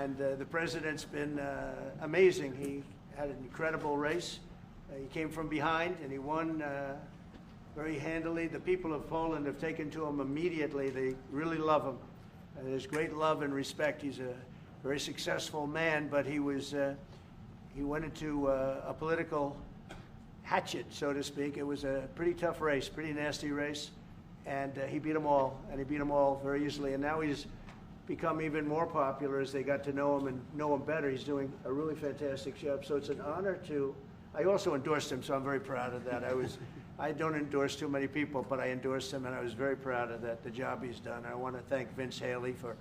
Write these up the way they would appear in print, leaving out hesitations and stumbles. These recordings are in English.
And the president's been amazing. He had an incredible race. He came from behind and he won very handily. The people of Poland have taken to him immediately. They really love him. There's great love and respect. He's a very successful man, but he went into a political hatchet, so to speak. It was a pretty tough race, pretty nasty race, and he beat them all, and he beat them all very easily. And now he's become even more popular as they got to know him and know him better. He's doing a really fantastic job. So it's an honor to. I also endorsed him, so I'm very proud of that. I don't endorse too many people, but I endorsed him, and I was very proud of that, the job he's done. I want to thank Vince Haley for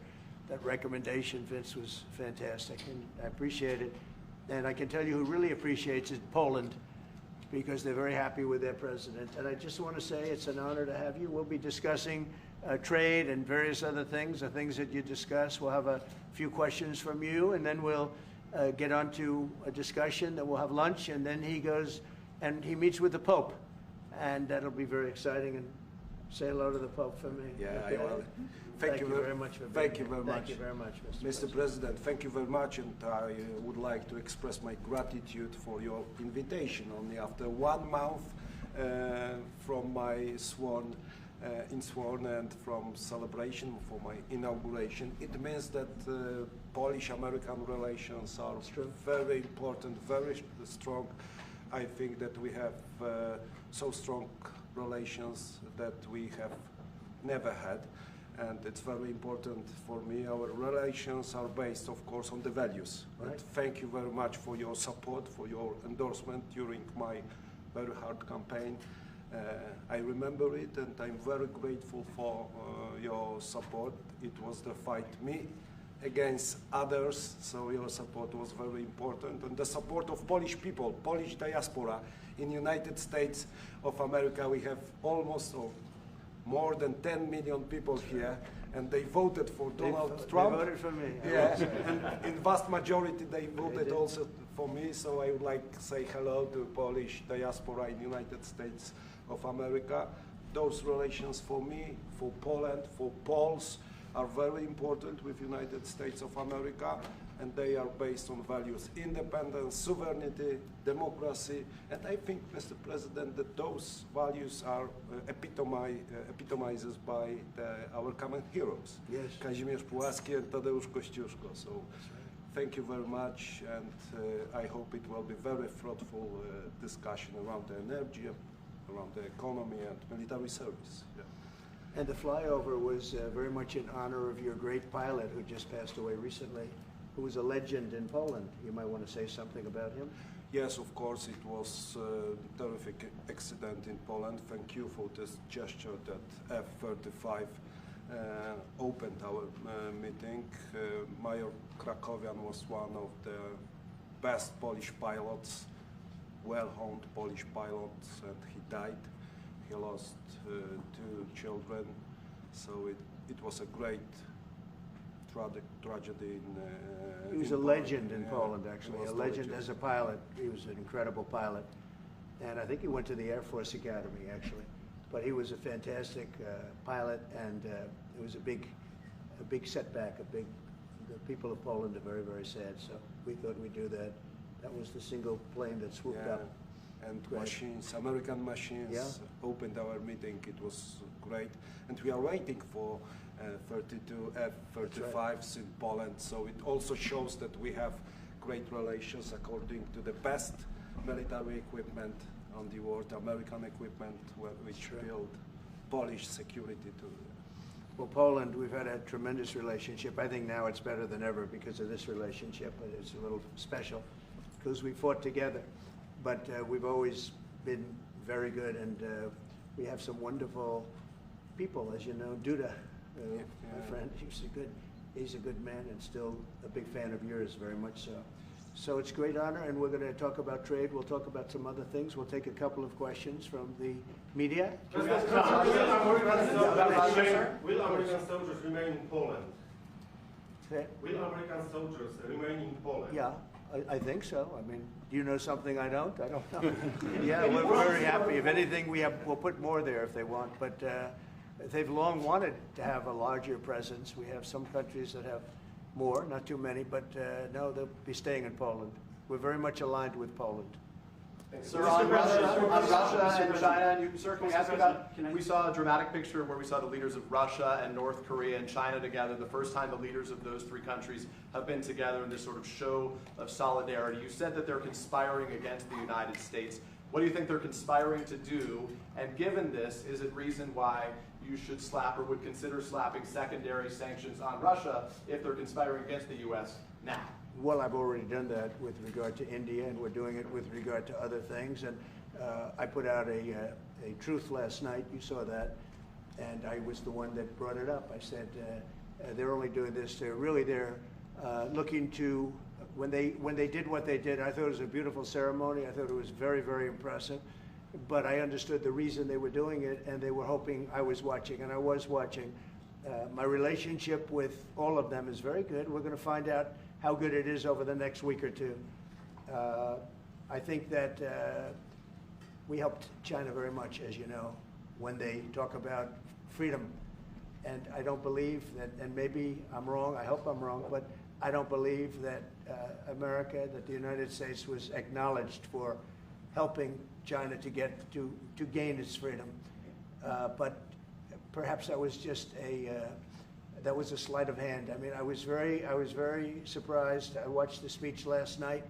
that recommendation. Vince was fantastic, and I appreciate it. And I can tell you who really appreciates it, Poland, because they're very happy with their president. And I just want to say it's an honor to have you. We'll be discussing trade and various other things, the things that you discuss. We'll have a few questions from you, and then we'll get on to a discussion, then we'll have lunch, and then he goes and he meets with the Pope. And that'll be very exciting. And say hello to the Pope for me. Yeah, okay. I will. Thank you very much. Thank you very much, Mr. President. Thank you very much, and I would like to express my gratitude for your invitation. Only after 1 month from my sworn and from celebration for my inauguration, it means that Polish-American relations are very important, very strong. I think that we have so strong relations that we have never had, and it's very important for me. Our relations are based, of course, on the values. Right. And thank you very much for your support, for your endorsement during my very hard campaign. I remember it, and I'm very grateful for your support. It was the fight me against others, so your support was very important. And the support of Polish people, Polish diaspora in United States of America. We have almost more than 10 million people here, and they voted for Donald Trump. They voted for me. Yeah, and in vast majority they voted also for me, so I would like to say hello to Polish diaspora in United States of America. Those relations for me, for Poland, for Poles, are very important with United States of America, and they are based on values: independence, sovereignty, democracy. And I think, Mr. President, that those values are epitomized by our common heroes. Yes. Kazimierz Pułaski and Tadeusz Kościuszko. So thank you very much, and I hope it will be very fruitful discussion around the energy, around the economy and military service. Yeah. And the flyover was very much in honor of your great pilot who just passed away recently, who was a legend in Poland. You might want to say something about him. Yes, of course, it was a terrific accident in Poland. Thank you for this gesture that F-35 opened our meeting. Major Krakowian was one of the best Polish pilots, well-honed Polish pilots, and he died. He lost 2 children, so it was a great tragedy he was a legend in Poland, actually, a legend as a pilot. He was an incredible pilot, and I think he went to the Air Force Academy, actually. But he was a fantastic pilot, and it was a big setback. The people of Poland are very, very sad, so we thought we'd do that. That was the single plane that swooped up. And machines, American machines, opened our meeting. It was great. And we are waiting for 32 F-35s in Poland. So it also shows that we have great relations according to the best military equipment on the world, American equipment, which build Polish security too. Well, Poland, we've had a tremendous relationship. I think now it's better than ever because of this relationship. It's a little special because we fought together. But we've always been very good, and we have some wonderful people, as you know. Duda, my friend, he's a good man and still a big fan of yours, very much so. So it's a great honor, and we're going to talk about trade. We'll talk about some other things. We'll take a couple of questions from the media. Will American soldiers remain in Poland? Will American soldiers remain in Poland? Yeah. I think so. I mean, do you know something I don't? I don't know. Yeah, we're very happy. If anything, we'll put more there if they want. But they've long wanted to have a larger presence. We have some countries that have more, not too many, but no, they'll be staying in Poland. We're very much aligned with Poland. Sir, on Russia and China, sir, can we ask about, we saw a dramatic picture where we saw the leaders of Russia and North Korea and China together, the first time the leaders of those three countries have been together in this sort of show of solidarity. You said that they're conspiring against the United States. What do you think they're conspiring to do? And given this, is it reason why you should slap or would consider slapping secondary sanctions on Russia if they're conspiring against the U.S. now? Well, I've already done that with regard to India, and we're doing it with regard to other things. And I put out a truth last night. You saw that, and I was the one that brought it up. I said they're only doing this. They're looking to when they did what they did. I thought it was a beautiful ceremony. I thought it was very, very impressive. But I understood the reason they were doing it, and they were hoping I was watching, and I was watching. My relationship with all of them is very good. We're going to find out how good it is over the next week or two. I think that we helped China very much, as you know, when they talk about freedom. And I don't believe that, and maybe I'm wrong, I hope I'm wrong, but I don't believe that America, that the United States was acknowledged for helping China to gain its freedom. But perhaps that was just that was a sleight of hand. I mean, I was very surprised. I watched the speech last night.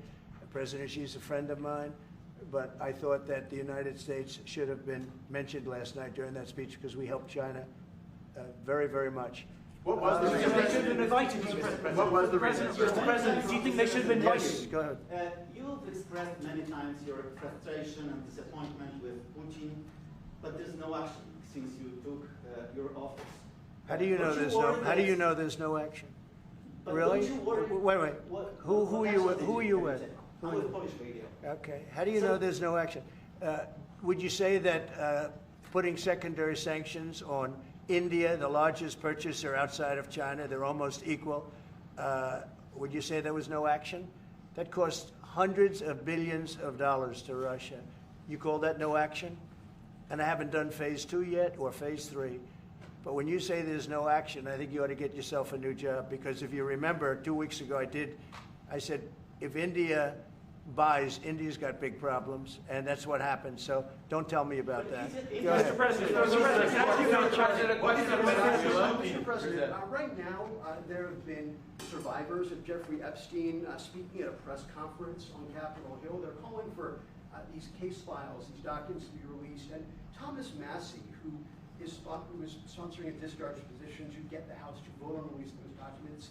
President Xi's a friend of mine, but I thought that the United States should have been mentioned last night during that speech because we helped China very, very much. What was the reason? They should have been invited. What was the reason? Mr. President, do you think they should have been invited? Yes, go ahead. You've expressed many times your frustration and disappointment with Putin, but there's no action since you took your office. How do you know there's no? How do you know there's no action? But Really? don't you worry- Wait. Who are you with? Who are you with? I'm with Polish radio. Okay. How do you know there's no action? Would you say that putting secondary sanctions on India, the largest purchaser outside of China, they're almost equal, would you say there was no action? That cost hundreds of billions of dollars to Russia. You call that no action? And I haven't done phase 2 yet or phase 3. But when you say there's no action, I think you ought to get yourself a new job, because if you remember 2 weeks ago I said, if India buys, India's got big problems, and that's what happened. So don't tell me about that. Go ahead. Mr. President, can I ask you a question? Mr. President, right now there have been survivors of Jeffrey Epstein speaking at a press conference on Capitol Hill. They're calling for these case files, these documents to be released. And Thomas Massey, who was sponsoring a discharge position to get the House to vote on releasing those documents,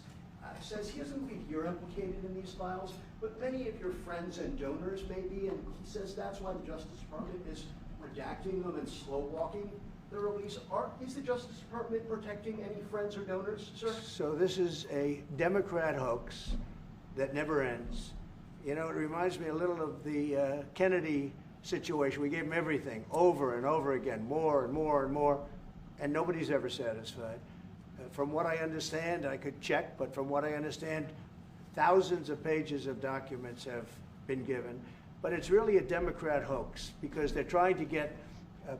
says he doesn't believe you're implicated in these files, but many of your friends and donors may be, and he says that's why the Justice Department is redacting them and slow walking the release. Is the Justice Department protecting any friends or donors, sir? So this is a Democrat hoax that never ends. You know, it reminds me a little of the Kennedy situation. We gave him everything over and over again, more and more and more, and nobody's ever satisfied. From what I understand, I could check, but from what I understand, thousands of pages of documents have been given. But it's really a Democrat hoax, because they're trying to get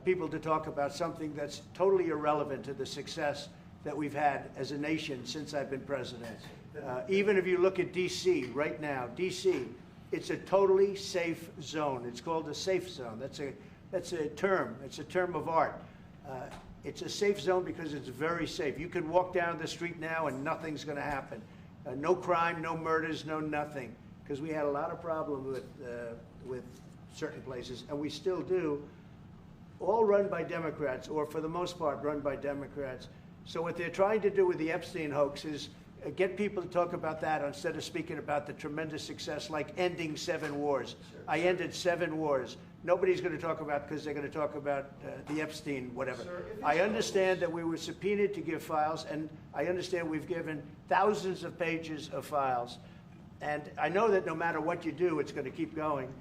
people to talk about something that's totally irrelevant to the success that we've had as a nation since I've been president. Even if you look at D.C. right now, D.C., it's a totally safe zone. It's called a safe zone. That's a term. It's a term of art. It's a safe zone because it's very safe. You can walk down the street now and nothing's going to happen. No crime, no murders, no nothing. Because we had a lot of problems with certain places, and we still do. All run by Democrats, or for the most part run by Democrats. So what they're trying to do with the Epstein hoax is get people to talk about that instead of speaking about the tremendous success, like ending 7 wars. I ended 7 wars. Nobody's going to talk about, because they're going to talk about the Epstein, whatever. Sir, I understand that we were subpoenaed to give files, and I understand we've given thousands of pages of files. And I know that no matter what you do, it's going to keep going.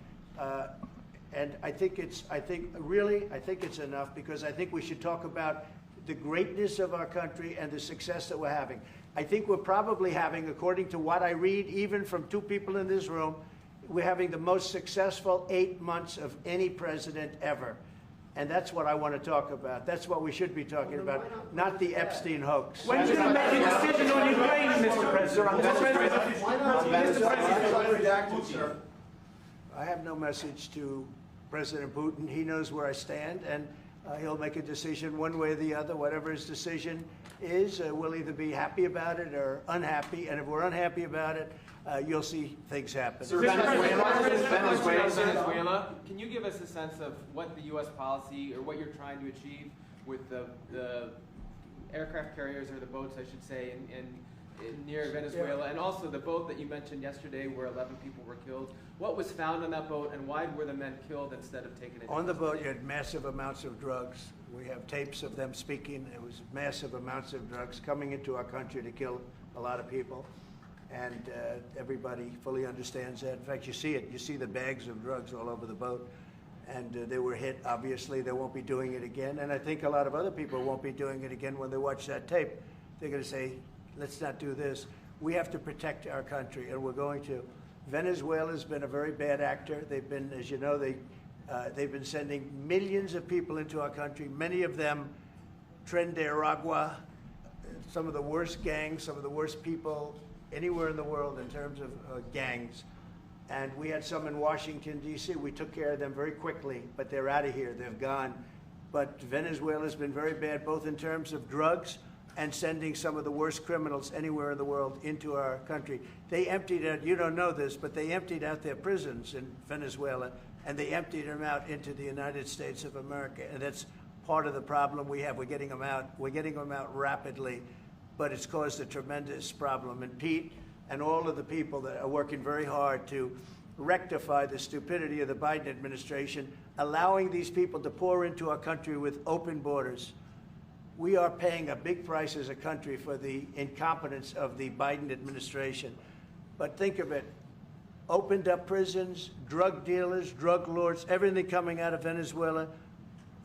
And I think it's enough, because I think we should talk about the greatness of our country and the success that we're having. I think we're probably having, according to what I read, even from 2 people in this room, we're having the most successful 8 months of any president ever. And that's what I want to talk about. That's what we should be talking about, not the Epstein hoax. When do you make a decision on Ukraine, Mr. President? I have no message to President Putin. He knows where I stand, and he'll make a decision one way or the other. Whatever his decision is, we'll either be happy about it or unhappy. And if we're unhappy about it, you'll see things happen. Venezuela, can you give us a sense of what the U.S. policy or what you're trying to achieve with the aircraft carriers, or the boats, I should say, in near Venezuela, and also the boat that you mentioned yesterday where 11 people were killed? What was found on that boat, and why were the men killed instead of taken into On the boat, you custody? had massive amounts of drugs. We have tapes of them speaking. It was massive amounts of drugs coming into our country to kill a lot of people. And everybody fully understands that. In fact, you see it. You see the bags of drugs all over the boat. And they were hit. Obviously, they won't be doing it again. And I think a lot of other people won't be doing it again when they watch that tape. They're going to say, let's not do this. We have to protect our country, and we're going to. Venezuela's been a very bad actor. They've been, as you know, they've been sending millions of people into our country, many of them Tren de Aragua, some of the worst gangs, some of the worst people anywhere in the world in terms of gangs. And we had some in Washington, D.C. We took care of them very quickly, but they're out of here. They've gone. But Venezuela's been very bad, both in terms of drugs and sending some of the worst criminals anywhere in the world into our country. They emptied out, you don't know this, but they emptied out their prisons in Venezuela, and they emptied them out into the United States of America. And that's part of the problem we have. We're getting them out. We're getting them out rapidly, but it's caused a tremendous problem. And Pete and all of the people that are working very hard to rectify the stupidity of the Biden administration, allowing these people to pour into our country with open borders. We are paying a big price as a country for the incompetence of the Biden administration. But think of it, opened up prisons, drug dealers, drug lords, everything coming out of Venezuela,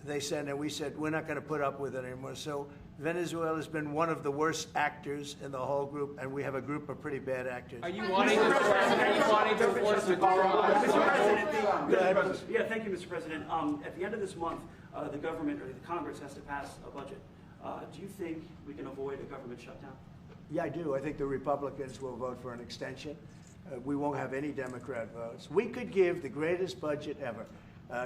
they said, and we said, we're not going to put up with it anymore. So Venezuela has been one of the worst actors in the whole group, and we have a group of pretty bad actors. Are you wanting to force the Yeah, thank you, Mr. President. At the end of this month, the government or the Congress has to pass a budget. Do you think we can avoid a government shutdown? Yeah, I do. I think the Republicans will vote for an extension. We won't have any Democrat votes. We could give the greatest budget ever.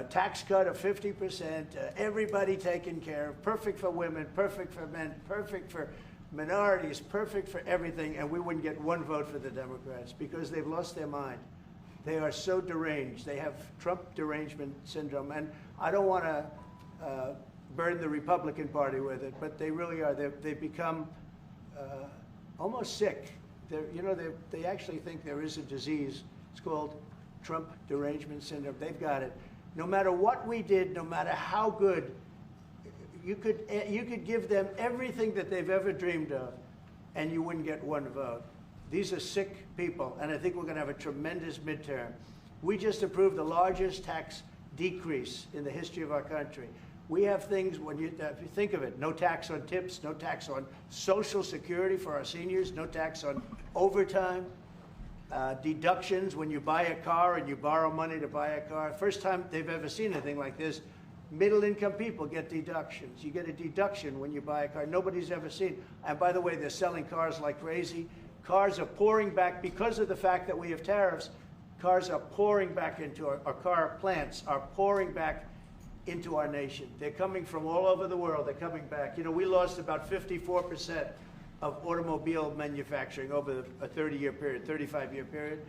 Tax cut of 50%, everybody taken care of, perfect for women, perfect for men, perfect for minorities, perfect for everything, and we wouldn't get one vote for the Democrats because they've lost their mind. They are so deranged. They have Trump derangement syndrome, and I don't want to burn the Republican Party with it, but they really are. They've become almost sick. They actually think there is a disease. It's called Trump derangement syndrome. They've got it. No matter what we did, no matter how good, you could give them everything that they've ever dreamed of, and you wouldn't get one vote. These are sick people, and I think we're going to have a tremendous midterm. We just approved the largest tax decrease in the history of our country. We have things, if you think of it, no tax on tips, no tax on Social Security for our seniors, no tax on overtime, deductions when you buy a car and you borrow money to buy a car. First time they've ever seen anything like this. Middle-income people get deductions. You get a deduction when you buy a car. Nobody's ever seen. And by the way, they're selling cars like crazy. Cars are pouring back because of the fact that we have tariffs. Cars are pouring back into our car plants are pouring back into our nation. They're coming from all over the world. They're coming back. You know, we lost about 54% of automobile manufacturing over a 30-year period, 35-year period.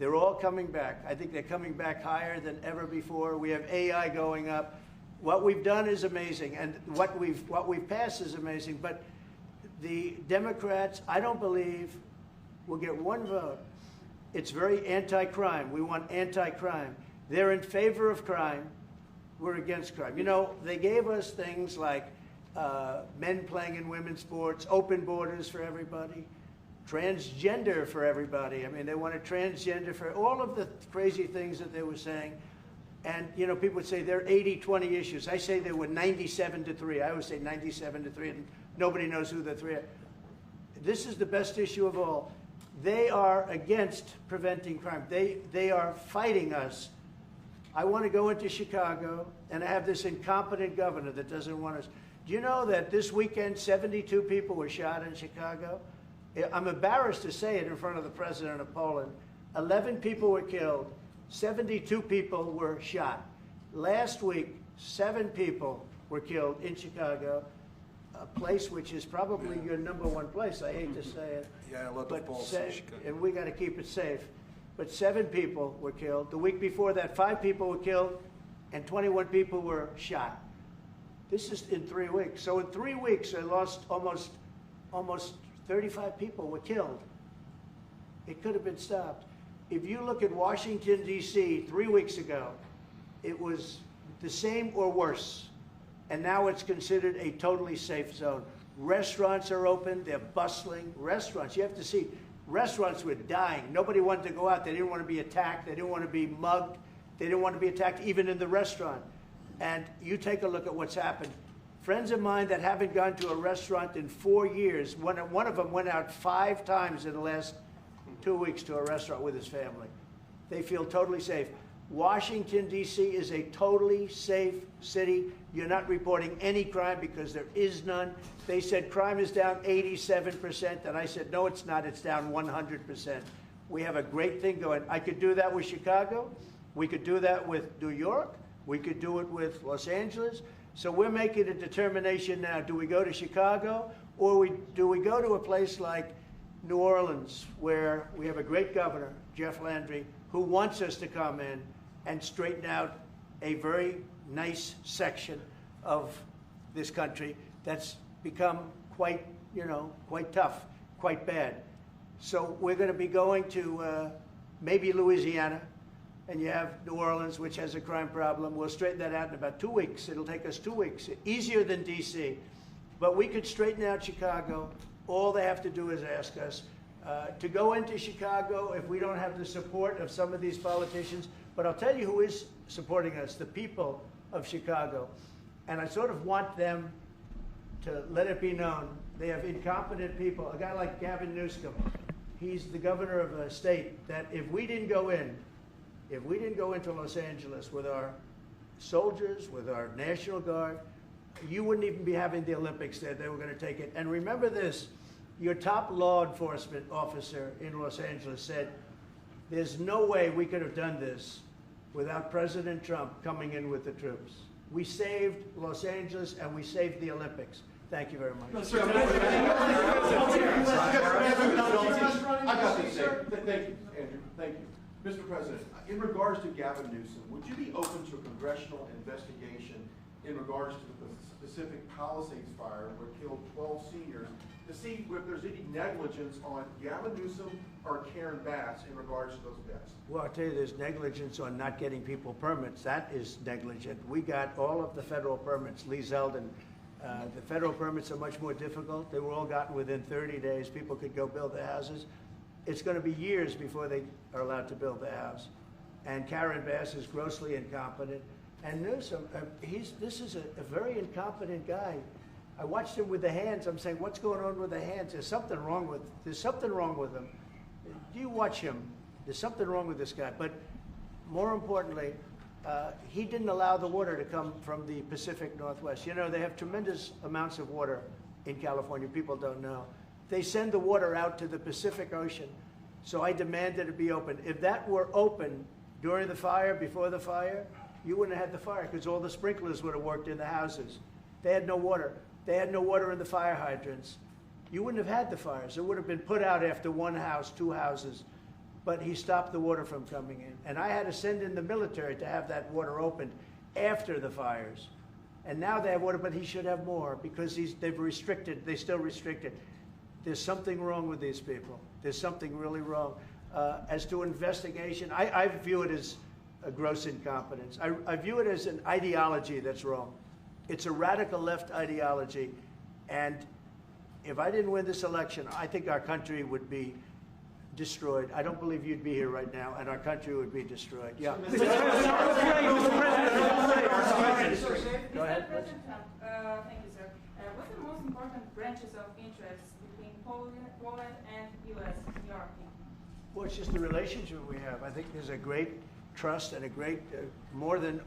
They're all coming back. I think they're coming back higher than ever before. We have AI going up. What we've done is amazing, and what we've passed is amazing. But the Democrats, I don't believe, will get one vote. It's very anti-crime. We want anti-crime. They're in favor of crime. We're against crime. You know, they gave us things like men playing in women's sports, open borders for everybody, transgender for everybody. I mean, they wanted transgender for all of the crazy things that they were saying. And, you know, people would say they're 80-20 issues. I say they were 97-3. I always say 97-3, and nobody knows who the three are. This is the best issue of all. They are against preventing crime. They are fighting us I want to go into Chicago, and I have this incompetent governor that doesn't want us. Do you know that this weekend 72 people were shot in Chicago? I'm embarrassed to say it in front of the president of Poland. 11 people were killed, 72 people were shot. Last week, 7 people were killed in Chicago, a place which is probably your #1 place. I hate to say it. Yeah, a lot but of Poles in Chicago. and we got to keep it safe. But 7 people were killed. The week before that, 5 people were killed, and 21 people were shot. This is in 3 weeks. So in 3 weeks, I lost almost 35 people were killed. It could have been stopped. If you look at Washington, D.C., 3 weeks ago, it was the same or worse. And now it's considered a totally safe zone. Restaurants are open, they're bustling. Restaurants, you have to see, restaurants were dying. Nobody wanted to go out. They didn't want to be attacked. They didn't want to be mugged. They didn't want to be attacked even in the restaurant. And you take a look at what's happened. Friends of mine that haven't gone to a restaurant in 4 years, one of them went out 5 times in the last 2 weeks to a restaurant with his family. They feel totally safe. Washington, D.C. is a totally safe city. You're not reporting any crime because there is none. They said crime is down 87%, and I said, no, it's not. It's down 100%. We have a great thing going. I could do that with Chicago. We could do that with New York. We could do it with Los Angeles. So we're making a determination now. Do we go to Chicago, or do we go to a place like New Orleans, where we have a great governor, Jeff Landry, who wants us to come in and straighten out a very nice section of this country that's become quite tough, quite bad. So we're going to be going to maybe Louisiana, and you have New Orleans, which has a crime problem. We'll straighten that out in about 2 weeks. It'll take us 2 weeks, easier than D.C. But we could straighten out Chicago. All they have to do is ask us. To go into Chicago, if we don't have the support of some of these politicians, but I'll tell you who is supporting us, the people of Chicago. And I sort of want them to let it be known. They have incompetent people. A guy like Gavin Newsom, he's the governor of a state that if we didn't go into Los Angeles with our soldiers, with our National Guard, you wouldn't even be having the Olympics there. They were going to take it. And remember this, your top law enforcement officer in Los Angeles said, there's no way we could have done this without President Trump coming in with the troops. We saved Los Angeles and we saved the Olympics. Thank you very much. I got this, sir. Thank you, Andrew. Thank you. Mr. President, in regards to Gavin Newsom, would you be open to a congressional investigation in regards to the specific Palisades fire where it killed 12 seniors, to see if there's any negligence on Gavin Newsom or Karen Bass in regards to those deaths? Well, I'll tell you, there's negligence on not getting people permits. That is negligent. We got all of the federal permits. Lee Zeldin, the federal permits are much more difficult. They were all gotten within 30 days. People could go build their houses. It's going to be years before they are allowed to build their house. And Karen Bass is grossly incompetent. And Newsom, this is a very incompetent guy. I watched him with the hands. I'm saying, what's going on with the hands? There's something wrong with him. Do you watch him? There's something wrong with this guy. But more importantly, he didn't allow the water to come from the Pacific Northwest. You know, they have tremendous amounts of water in California. People don't know. They send the water out to the Pacific Ocean. So I demanded it be open. If that were open during the fire, before the fire, you wouldn't have had the fire because all the sprinklers would have worked in the houses. They had no water. They had no water in the fire hydrants. You wouldn't have had the fires. It would have been put out after 1 house, 2 houses. But he stopped the water from coming in. And I had to send in the military to have that water opened after the fires. And now they have water, but he should have more because they've restricted, they still restricted. There's something wrong with these people. There's something really wrong. As to investigation, I view it as a gross incompetence. I view it as an ideology that's wrong. It's a radical left ideology. And if I didn't win this election, I think our country would be destroyed. I don't believe you'd be here right now, and our country would be destroyed. Yeah. Mr. President, Go ahead. President Trump, thank you, sir. What are the most important branches of interest between Poland and U.S. in your opinion? Well, it's just the relationship we have. I think there's a great trust and a great, more than,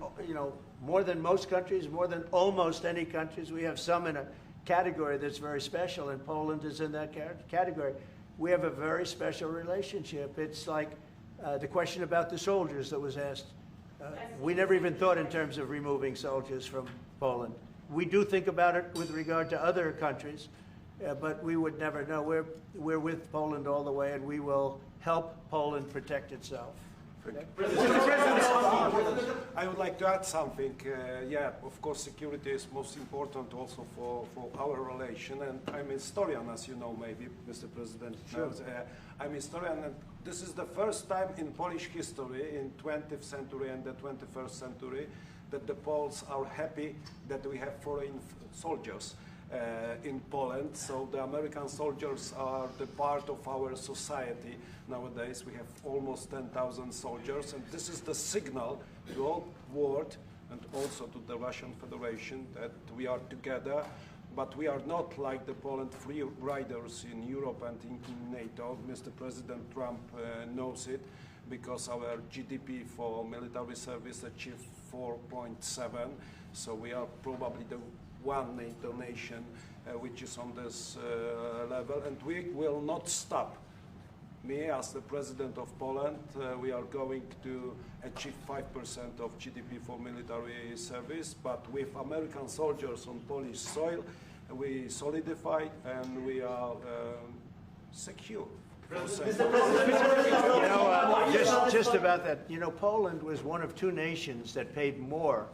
more than most countries, more than almost any countries. We have some in a category that's very special, and Poland is in that category. We have a very special relationship. It's like the question about the soldiers that was asked. We never even thought in terms of removing soldiers from Poland. We do think about it with regard to other countries, but we would never know. We're with Poland all the way, and we will help Poland protect itself. I would like to add something. Yeah, of course, security is most important also for our relation. And I'm a historian, as you know, maybe, Mr. President knows. I'm a historian, and this is the first time in Polish history, in 20th century and the 21st century, that the Poles are happy that we have foreign soldiers in Poland. So the American soldiers are the part of our society. Nowadays we have almost 10,000 soldiers, and this is the signal to the whole world and also to the Russian Federation that we are together, but we are not like the Poland free riders in Europe and in NATO. Mr. President Trump knows it, because our GDP for military service achieved 4.7, so we are probably the one NATO nation which is on this level, and we will not stop. Me, as the President of Poland, we are going to achieve 5% of GDP for military service, but with American soldiers on Polish soil, we solidify and we are secure. Just about that, Poland was one of two nations that paid more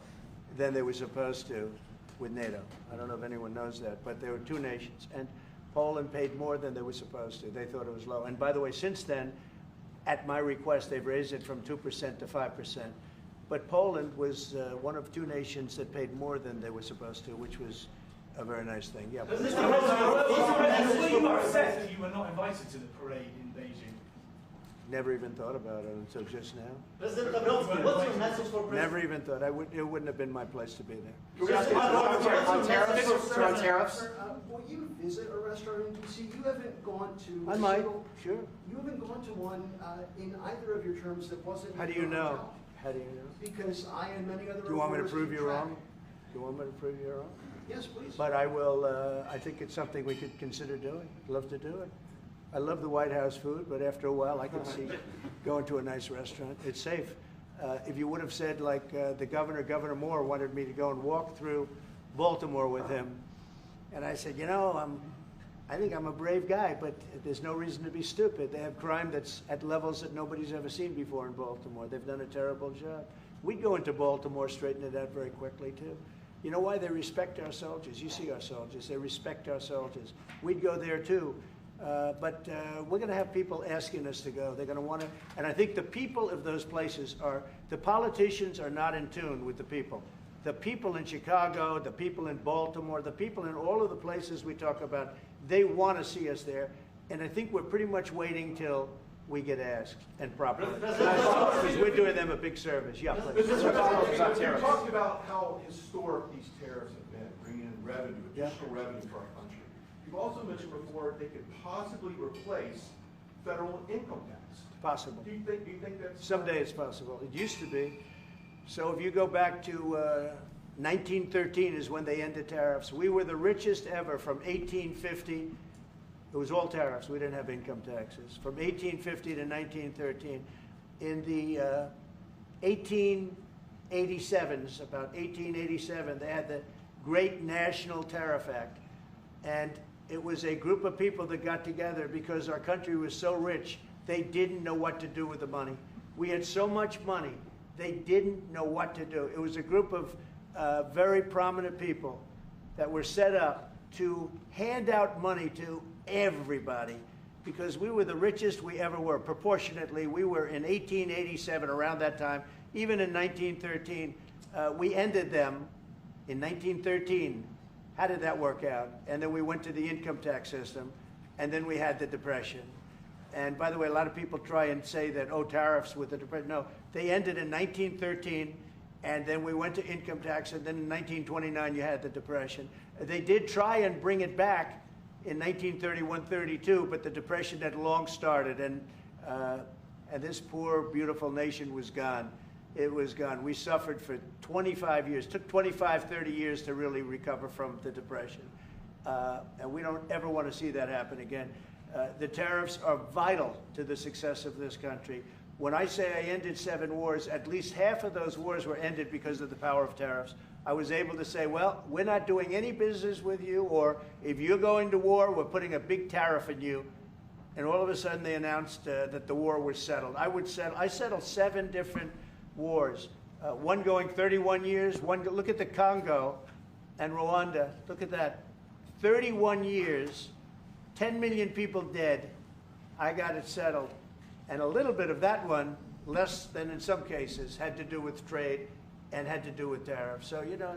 than they were supposed to with NATO. I don't know if anyone knows that, but there were two nations, and Poland paid more than they were supposed to. They thought it was low. And by the way, since then, at my request, they've raised it from 2% to 5%. But Poland was one of two nations that paid more than they were supposed to, which was a very nice thing. Yeah. You were not invited to the parade in Beijing. Never even thought about it until just now. President Dabrowski, what's your message for President? Never even thought. It wouldn't have been my place to be there. On tariffs? Will you visit a restaurant in D.C.? You haven't gone to I might, sure. You haven't gone to one in either of your terms that wasn't. How do you know? How do you know? Because I and many other. Do you want me to prove you wrong? Do you want me to prove you wrong? Yes, please. But I will. I think it's something we could consider doing. I'd love to do it. I love the White House food, but after a while, I could see going to a nice restaurant. It's safe. If you would have said, like the Governor Moore wanted me to go and walk through Baltimore with him, and I said, I think I'm a brave guy, but there's no reason to be stupid. They have crime that's at levels that nobody's ever seen before in Baltimore. They've done a terrible job. We'd go into Baltimore, straighten it out very quickly, too. You know why? They respect our soldiers. You see our soldiers. They respect our soldiers. We'd go there, too. But we're going to have people asking us to go. They're going to want to, and I think the people of those places the politicians are not in tune with the people. The people in Chicago, the people in Baltimore, the people in all of the places we talk about, they want to see us there. And I think we're pretty much waiting till we get asked, and properly. Because we're doing them a big service. Yeah, please. You talked about how historic these tariffs have been, bringing in revenue, additional revenue for our country. You've also mentioned before they could possibly replace federal income tax. Possible. Do you think that's... Someday it's possible. It used to be. So if you go back to 1913 is when they ended tariffs. We were the richest ever from 1850. It was all tariffs. We didn't have income taxes. From 1850 to 1913. In the 1887s, about 1887, they had the Great National Tariff Act. And it was a group of people that got together because our country was so rich, they didn't know what to do with the money. We had so much money, they didn't know what to do. It was a group of very prominent people that were set up to hand out money to everybody because we were the richest we ever were. Proportionately, we were in 1887, around that time, even in 1913. We ended them in 1913. How did that work out? And then we went to the income tax system, and then we had the Depression. And by the way, a lot of people try and say that, oh, tariffs with the Depression. No, they ended in 1913, and then we went to income tax, and then in 1929 you had the Depression. They did try and bring it back in 1931-32, but the Depression had long started, and and this poor, beautiful nation was gone. It was gone. We suffered for 25 years. It took 25, 30 years to really recover from the Depression. And we don't ever want to see that happen again. The tariffs are vital to the success of this country. When I say I ended 7 wars, at least half of those wars were ended because of the power of tariffs. I was able to say, well, we're not doing any business with you, or if you're going to war, we're putting a big tariff on you. And all of a sudden they announced that the war was settled. I settled 7 different wars, one going 31 years, look at the Congo and Rwanda, look at that, 31 years, 10 million people dead. I got it settled. And a little bit of that one, less than in some cases, had to do with trade and had to do with tariffs. So, you know,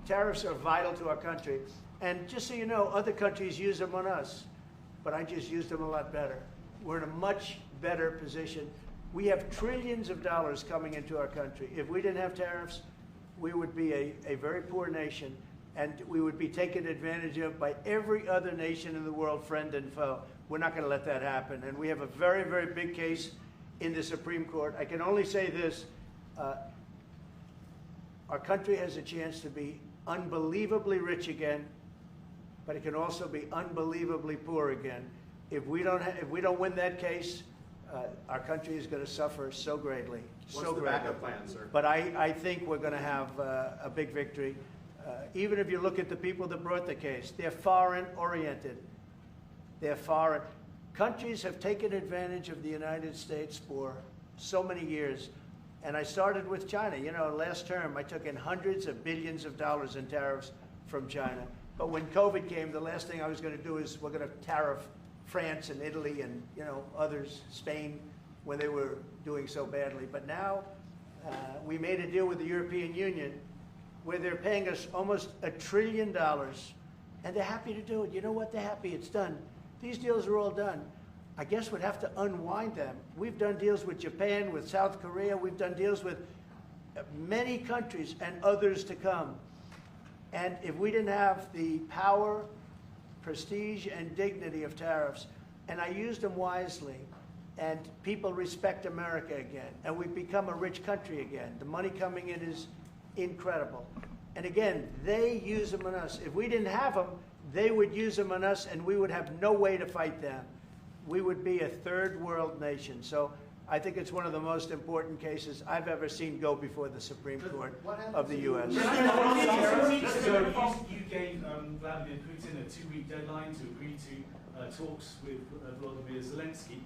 tariffs are vital to our country. And just so you know, other countries use them on us, but I just used them a lot better. We're in a much better position. We have trillions of dollars coming into our country. If we didn't have tariffs, we would be a very poor nation, and we would be taken advantage of by every other nation in the world, friend and foe. We're not going to let that happen. And we have a very, very big case in the Supreme Court. I can only say this. Our country has a chance to be unbelievably rich again, but it can also be unbelievably poor again. If we don't win that case, our country is going to suffer so greatly. What's the backup plan, sir? But I think we're going to have a big victory. Even if you look at the people that brought the case, they're foreign-oriented. They're foreign. Countries have taken advantage of the United States for so many years. And I started with China. You know, last term, I took in hundreds of billions of dollars in tariffs from China. But when COVID came, the last thing I was going to do is we're going to tariff France and Italy and, you know, others, Spain, when they were doing so badly. But now we made a deal with the European Union where they're paying us almost $1 trillion, and they're happy to do it. You know what? They're happy. It's done. These deals are all done. I guess we'd have to unwind them. We've done deals with Japan, with South Korea. We've done deals with many countries and others to come. And if we didn't have the power, prestige, and dignity of tariffs, and I used them wisely, and people respect America again, and we've become a rich country again. The money coming in is incredible. And again, they use them on us. If we didn't have them, they would use them on us, and we would have no way to fight them. We would be a third world nation. So I think it's one of the most important cases I've ever seen go before the Supreme Court of the U.S. So you gave Vladimir Putin a 2-week deadline to agree to talks with Volodymyr Zelensky.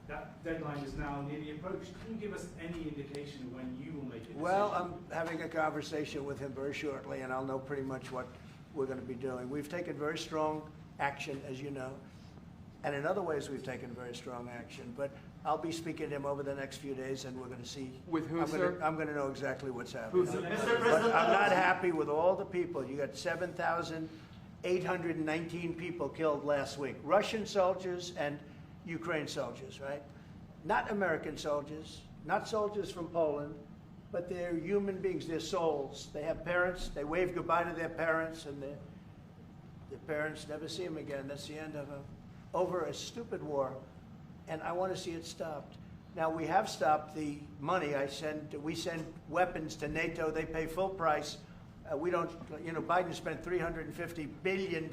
That deadline is now nearly approached. Can you give us any indication of when you will make a decision? Well, I'm having a conversation with him very shortly, and I'll know pretty much what we're going to be doing. We've taken very strong action, as you know, and in other ways we've taken very strong action. But I'll be speaking to him over the next few days, and we're going to see. With who, sir? I'm going to know exactly what's happening. Mr. But President, I'm not happy with all the people. You got 7,819 people killed last week. Russian soldiers and Ukraine soldiers, right? Not American soldiers, not soldiers from Poland, but they're human beings, they're souls. They have parents, they wave goodbye to their parents, and their parents never see them again. That's the end of them. Over a stupid war, and I want to see it stopped. Now, we have stopped the money. We send weapons to NATO, they pay full price. We don't, you know, Biden spent $350 billion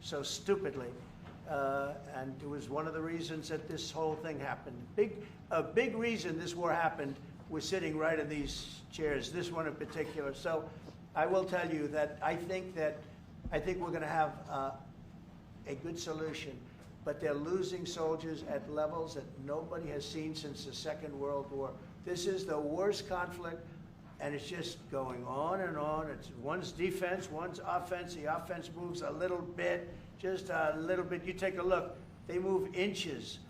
so stupidly. And it was one of the reasons that this whole thing happened. A big reason this war happened was sitting right in these chairs, this one in particular. So I will tell you that I think we're going to have a good solution, but they're losing soldiers at levels that nobody has seen since the Second World War. This is the worst conflict, and it's just going on and on. It's one's defense, one's offense. The offense moves a little bit. Just a little bit. You take a look. They move inches.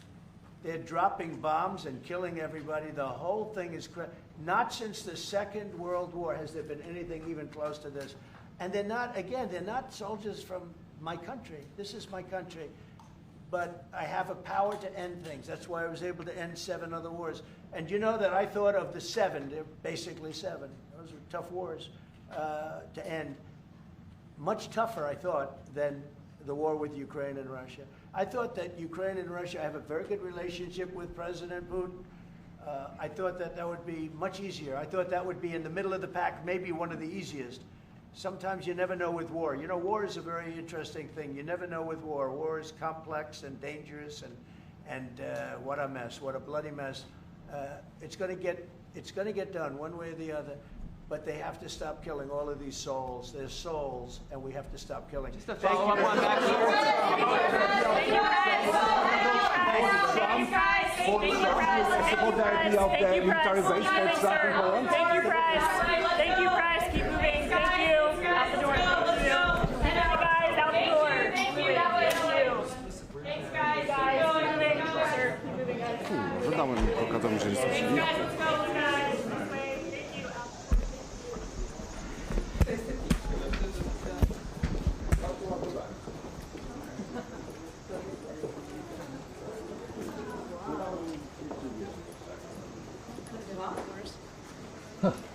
They're dropping bombs and killing everybody. The whole thing is not since the Second World War has there been anything even close to this. And they're not, again, they're not soldiers from my country. This is my country. But I have a power to end things. That's why I was able to end 7 other wars. And you know that I thought of the 7, they're basically 7. Those are tough wars to end. Much tougher, I thought, than the war with Ukraine and Russia. I thought that Ukraine and Russia have a very good relationship with President Putin. I thought that that would be much easier. I thought that would be in the middle of the pack, maybe one of the easiest. Sometimes you never know with war. You know, war is a very interesting thing. You never know with war. War is complex and dangerous, and what a mess, what a bloody mess. It's going to get done one way or the other. But they have to stop killing all of these souls. There's souls, and we have to stop killing. Just a follow-up on that. Thank you, Press. Keep moving. Thank you. Out the door. Hey, guys, out the door. Thank you. Thanks, guys. Keep moving. Sir, keep moving, guys. Zadałem mi, pokazał mi, że jest Guys, let's go, guys. This way. Thank you. Huh.